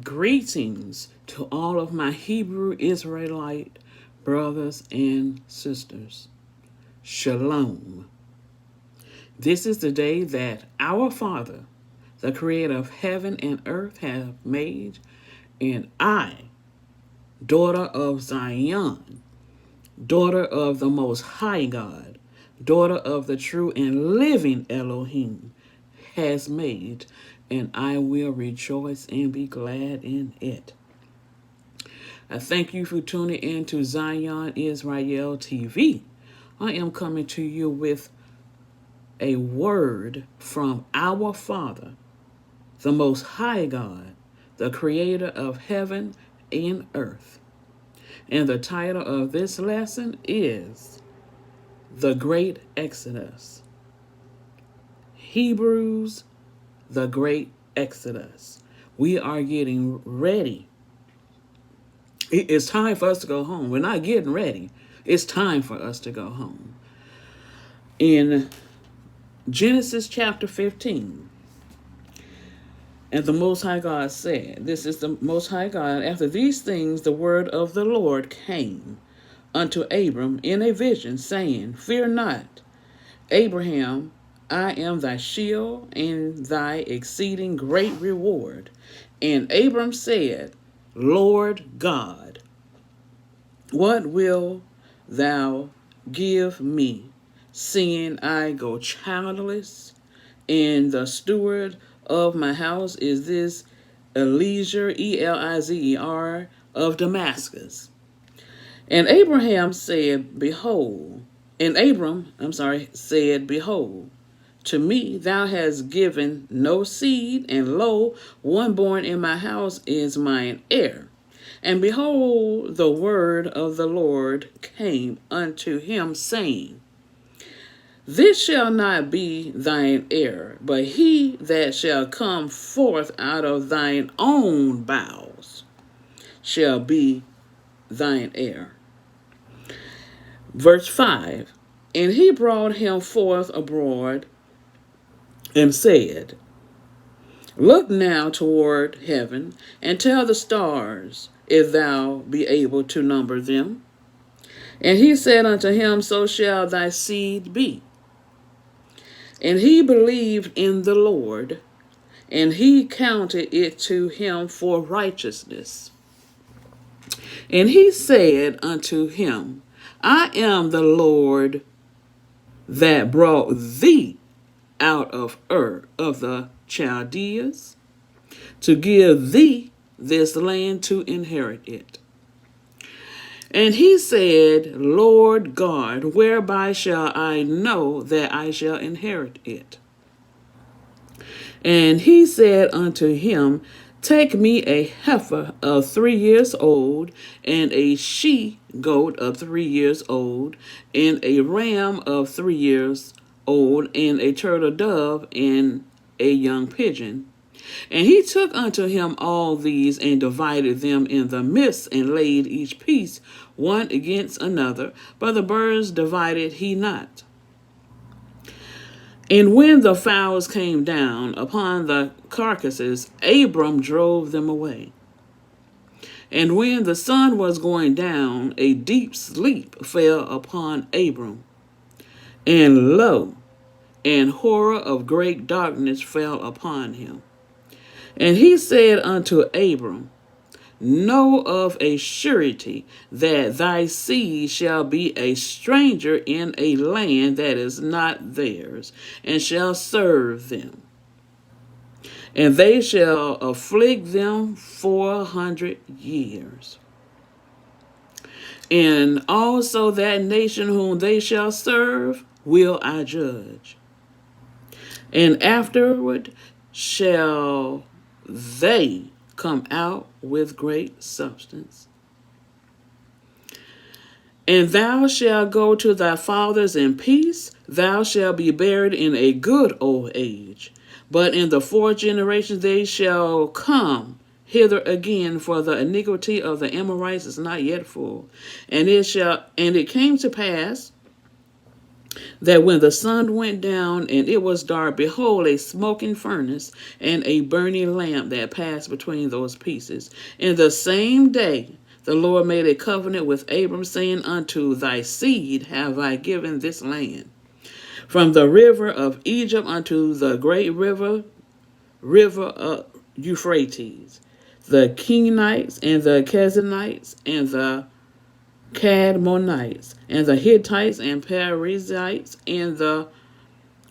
Greetings to all of my Hebrew Israelite brothers and sisters. Shalom. This is the day that our Father, the Creator of heaven and earth, has made, and I, daughter of Zion, daughter of the Most High God, daughter of the true and living Elohim, has made, and I will rejoice and be glad in it. I thank you for tuning in to Zion Israel TV. I am coming to you with a word from our Father, the Most High God, the Creator of heaven and earth. And the title of this lesson is The Great Exodus. Hebrews, the Great Exodus. We are getting ready. It's time for us to go home. We're not getting ready. It's time for us to go home. In Genesis chapter 15, and the Most High God said, this is the Most High God, after these things the word of the Lord came unto Abram in a vision, saying, Fear not, Abraham, I am thy shield and thy exceeding great reward. And Abram said, Lord God, what will thou give me, seeing I go childless, and the steward of my house is this Eliezer, Elizer, of Damascus? And Abram said, Behold, to me thou hast given no seed, and lo, one born in my house is mine heir. And behold, the word of the Lord came unto him, saying, This shall not be thine heir, but he that shall come forth out of thine own bowels shall be thine heir. Verse 5, And he brought him forth abroad and said, Look now toward heaven, and tell the stars, if thou be able to number them. And he said unto him, So shall thy seed be. And he believed in the Lord, and he counted it to him for righteousness. And he said unto him, I am the Lord that brought thee out of Ur of the Chaldeans, to give thee this land to inherit it. And he said, Lord God, whereby shall I know that I shall inherit it? And he said unto him, Take me a heifer of 3 years old, and a she-goat of 3 years old, and a ram of 3 years old, and a turtle dove, and a young pigeon. And he took unto him all these, and divided them in the midst, and laid each piece one against another, but the birds divided he not. And when the fowls came down upon the carcasses, Abram drove them away. And when the sun was going down, a deep sleep fell upon Abram. And lo, an horror of great darkness fell upon him. And he said unto Abram, Know of a surety that thy seed shall be a stranger in a land that is not theirs, and shall serve them. And they shall afflict them 400 years. And also that nation whom they shall serve will I judge. And afterward shall they come out with great substance. And thou shalt go to thy fathers in peace. Thou shalt be buried in a good old age. But in the fourth generation they shall come hither again, for the iniquity of the Amorites is not yet full. And it came to pass, that when the sun went down and it was dark, behold, a smoking furnace and a burning lamp that passed between those pieces. In the same day, the Lord made a covenant with Abram, saying, unto thy seed have I given this land, from the river of Egypt unto the great river of Euphrates, the Kenites and the Canaanites and the Cadmonites and the Hittites and Perizzites and the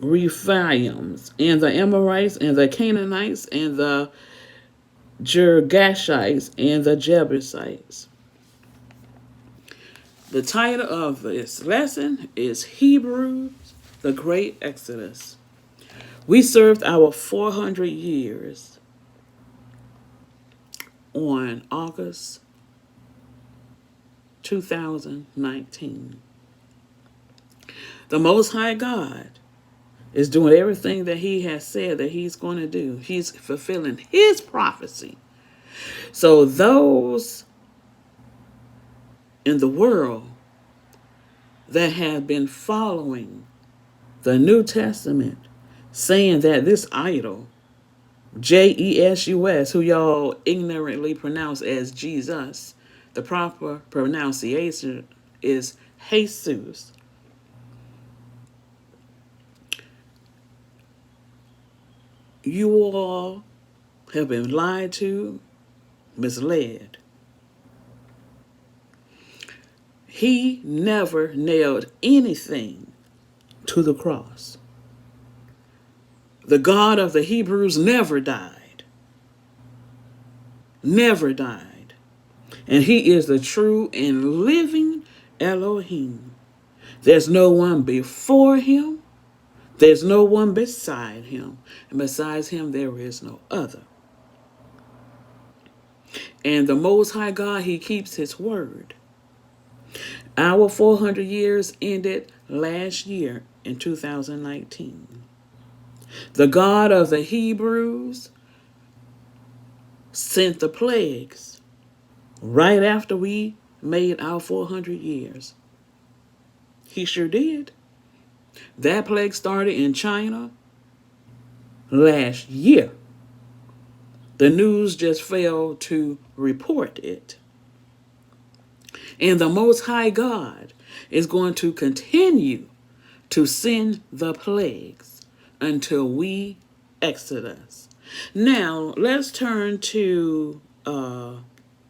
Rephaims and the Amorites and the Canaanites and the Girgashites and the Jebusites. The title of this lesson is Hebrews, the Great Exodus. We served our 400 years on August 2019. The Most High God is doing everything that he has said that he's going to do. He's fulfilling his prophecy. So those in the world that have been following the New Testament, saying that this idol, Jesus, who y'all ignorantly pronounce as Jesus, the proper pronunciation is Jesus. You all have been lied to, misled. He never nailed anything to the cross. The God of the Hebrews never died. Never died. And he is the true and living Elohim. There's no one before him. There's no one beside him. And besides him, there is no other. And the Most High God, he keeps his word. Our 400 years ended last year in 2019. The God of the Hebrews sent the plagues right after we made our 400 years. He sure did. That plague started in China last year. The news just failed to report it. And the Most High God is going to continue to send the plagues until we Exodus. Now, let's turn to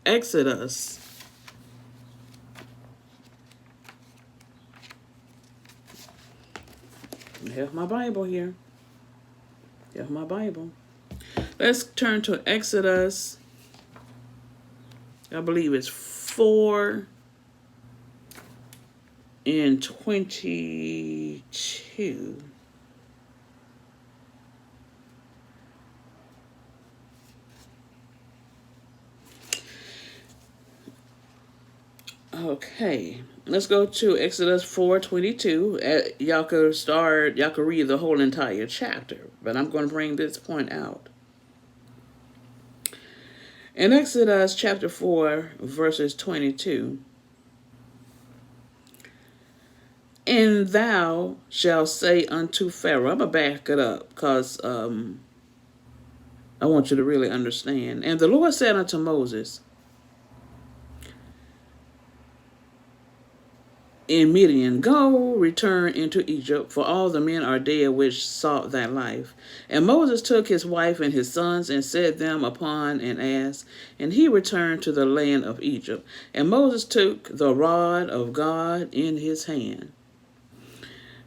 Exodus. I have my Bible here. Let's turn to Exodus. I believe it's 4 and 22. Okay, let's go to Exodus 4:22. Y'all could read the whole entire chapter, but I'm going to bring this point out. In Exodus chapter 4, verses 22, and thou shalt say unto Pharaoh, I'm going to back it up because I want you to really understand. And the Lord said unto Moses, in Midian, go, return into Egypt, for all the men are dead which sought thy life. And Moses took his wife and his sons and set them upon an ass, and he returned to the land of Egypt. And Moses took the rod of God in his hand.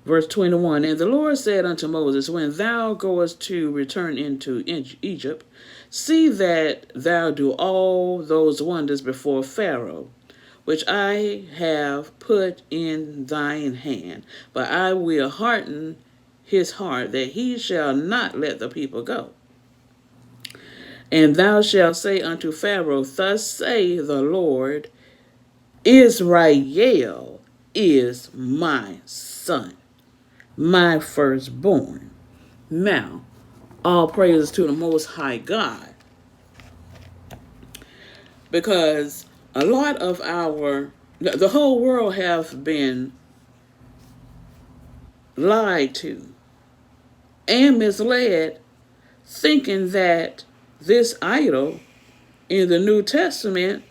Verse 21, and the Lord said unto Moses, when thou goest to return into Egypt, see that thou do all those wonders before Pharaoh, which I have put in thine hand. But I will harden his heart, that he shall not let the people go. And thou shalt say unto Pharaoh, thus say the Lord, Israel is my son, my firstborn. Now, all praises to the Most High God. Because a lot of the whole world have been lied to, and misled, thinking that this idol in the New Testament